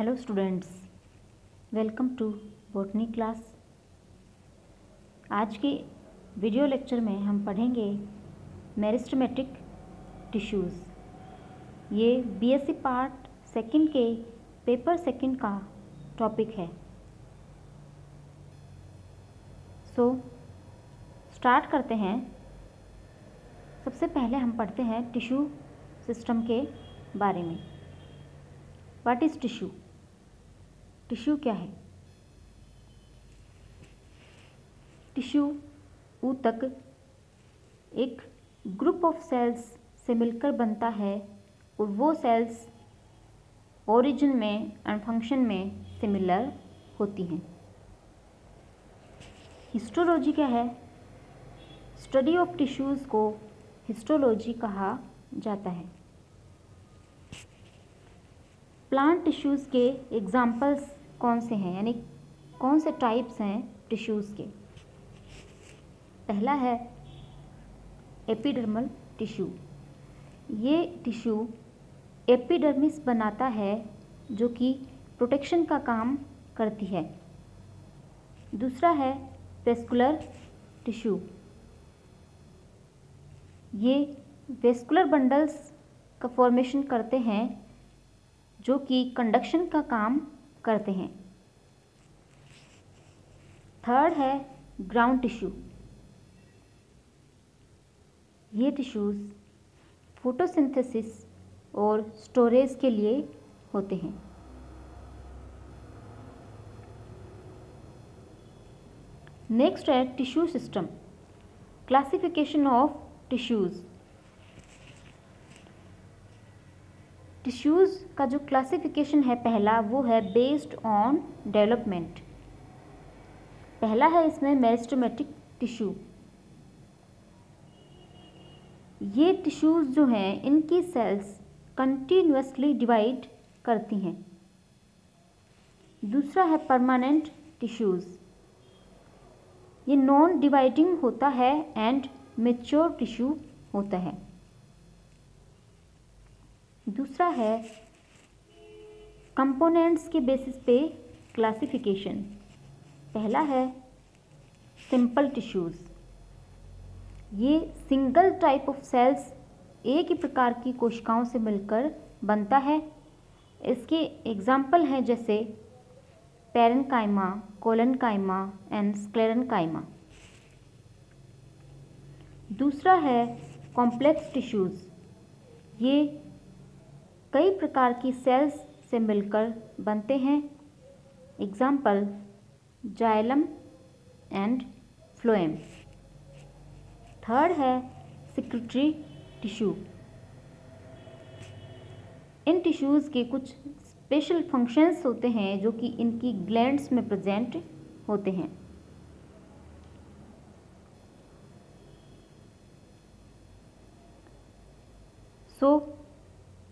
Hello students, welcome to botany class. आज के video lecture में हम पढ़ेंगे मेरिस्टेमेटिक टिश्यूज़। ये बीएससी पार्ट सेकंड के पेपर सेकंड का टॉपिक है। स्टार्ट करते हैं। सबसे पहले हम पढ़ते हैं टिश्यू सिस्टम के बारे में। What is tissue? टिश्यू क्या है? टिश्यू ऊतक एक ग्रुप ऑफ सेल्स से मिलकर बनता है और वो सेल्स ओरिजिन में एंड फंक्शन में सिमिलर होती हैं। हिस्टोलॉजी क्या है? स्टडी ऑफ टिश्यूज़ को हिस्टोलॉजी कहा जाता है। प्लांट टिश्यूज़ के एग्जाम्पल्स कौन से हैं, यानी कौन से टाइप्स हैं टिश्यूज़ के? पहला है एपिडर्मल टिश्यू। ये टिश्यू एपिडर्मिस बनाता है जो कि प्रोटेक्शन का काम करती है। दूसरा है वेस्कुलर टिश्यू। ये वेस्कुलर बंडल्स का फॉर्मेशन करते हैं जो कि कंडक्शन का काम करते हैं। थर्ड है ग्राउंड टिश्यू। ये टिश्यूज़ फोटोसिंथेसिस और स्टोरेज के लिए होते हैं। नेक्स्ट है tissue system, classification of tissues. Tissues का जो क्लासिफिकेशन है पहला, वो है बेस्ड ऑन डेवलपमेंट। पहला है इसमें मेरिस्टेमेटिक टिश्यू। ये टिश्यूज़ जो हैं इनकी सेल्स कंटिन्यूअसली डिवाइड करती हैं। दूसरा है परमानेंट टिश्यूज़। ये नॉन डिवाइडिंग होता है एंड मैच्योर टिश्यू होता है। दूसरा है कंपोनेंट्स के बेसिस पे क्लासिफिकेशन। पहला है सिंपल टिश्यूज़। ये सिंगल टाइप ऑफ सेल्स एक ही प्रकार की कोशिकाओं से मिलकर बनता है। इसके एग्जाम्पल हैं जैसे पैरेन्काइमा, कोलेनकाइमा एंड स्क्लेरेन्काइमा। दूसरा है कॉम्प्लेक्स टिश्यूज़। ये कई प्रकार की सेल्स से मिलकर बनते हैं। Example xylem and phloem. Third है सिक्रेटरी टिश्यू। इन टिश्यूज़ के कुछ स्पेशल फंक्शंस होते हैं जो कि इनकी ग्लैंड्स में प्रेजेंट होते हैं।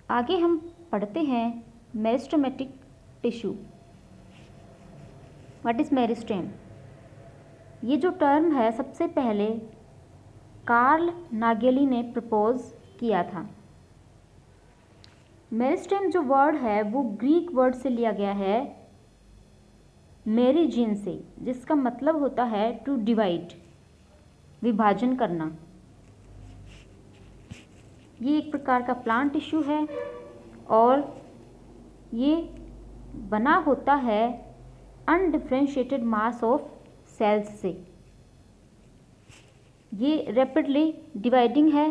आगे हम पढ़ते हैं meristematic tissue. What is meristem? ये जो टर्म है सबसे पहले कार्ल नागेली ने प्रपोज किया था। मेरिस्टेम जो वर्ड है वो ग्रीक वर्ड से लिया गया है मेरिजीन से, जिसका मतलब होता है टू डिवाइड, विभाजन करना। ये एक प्रकार का प्लांट टिश्यू है और ये बना होता है अनडिफरेंशिएटेड मास ऑफ सेल्स से। ये रैपिडली डिवाइडिंग है।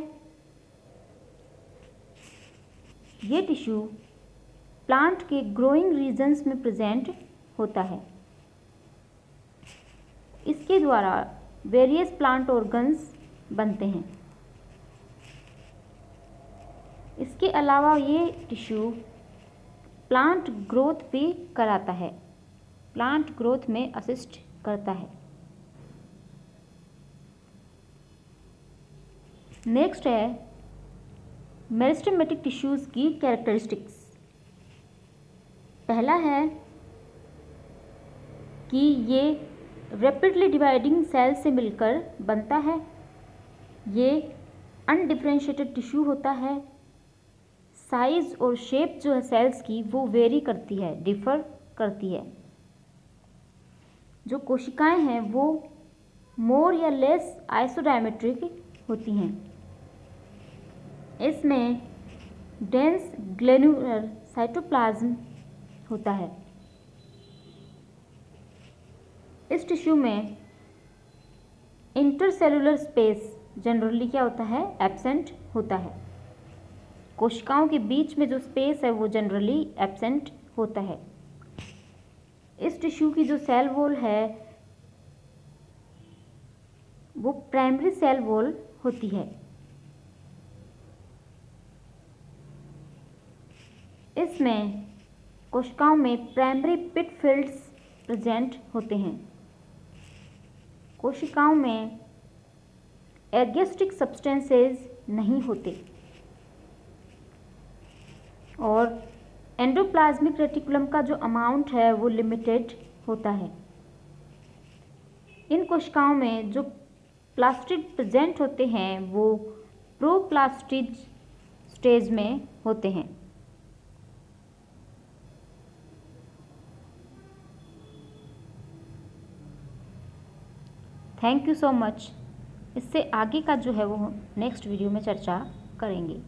ये टिश्यू प्लांट के ग्रोइंग रीजन्स में प्रेजेंट होता है। इसके द्वारा वेरियस प्लांट ऑर्गन्स बनते हैं। इसके अलावा ये टिश्यू प्लांट ग्रोथ भी कराता है, प्लांट ग्रोथ में असिस्ट करता है। नेक्स्ट है मेरिस्टेमेटिक टिश्यूज़ की कैरेक्टरिस्टिक्स। पहला है कि ये रैपिडली डिवाइडिंग सेल से मिलकर बनता है। ये अनडिफरेंशिएटेड टिश्यू होता है। साइज़ और शेप जो है सेल्स की वो वेरी करती है, डिफ़र करती है। जो कोशिकाएं हैं वो मोर या लेस आइसोडायमेट्रिक होती हैं। इसमें डेंस ग्लैन्युलर साइटोप्लाज्म होता है। इस टिश्यू में इंटरसेलुलर स्पेस जनरली क्या होता है, एब्सेंट होता है। कोशिकाओं के बीच में जो स्पेस है वो जनरली एब्सेंट होता है। इस टिश्यू की जो सेल वॉल है वो प्राइमरी सेल वॉल होती है। इसमें कोशिकाओं में प्राइमरी पिट फील्ड्स प्रेजेंट होते हैं। कोशिकाओं में एर्गेस्टिक सब्सटेंसेस नहीं होते और एंडोप्लाज्मिक रेटिकुलम का जो अमाउंट है वो लिमिटेड होता है। इन कोशिकाओं में जो प्लास्टिड प्रेजेंट होते हैं वो प्रोप्लास्टिड स्टेज में होते हैं। Thank you so much. इससे आगे का जो है वो नेक्स्ट वीडियो में चर्चा करेंगे।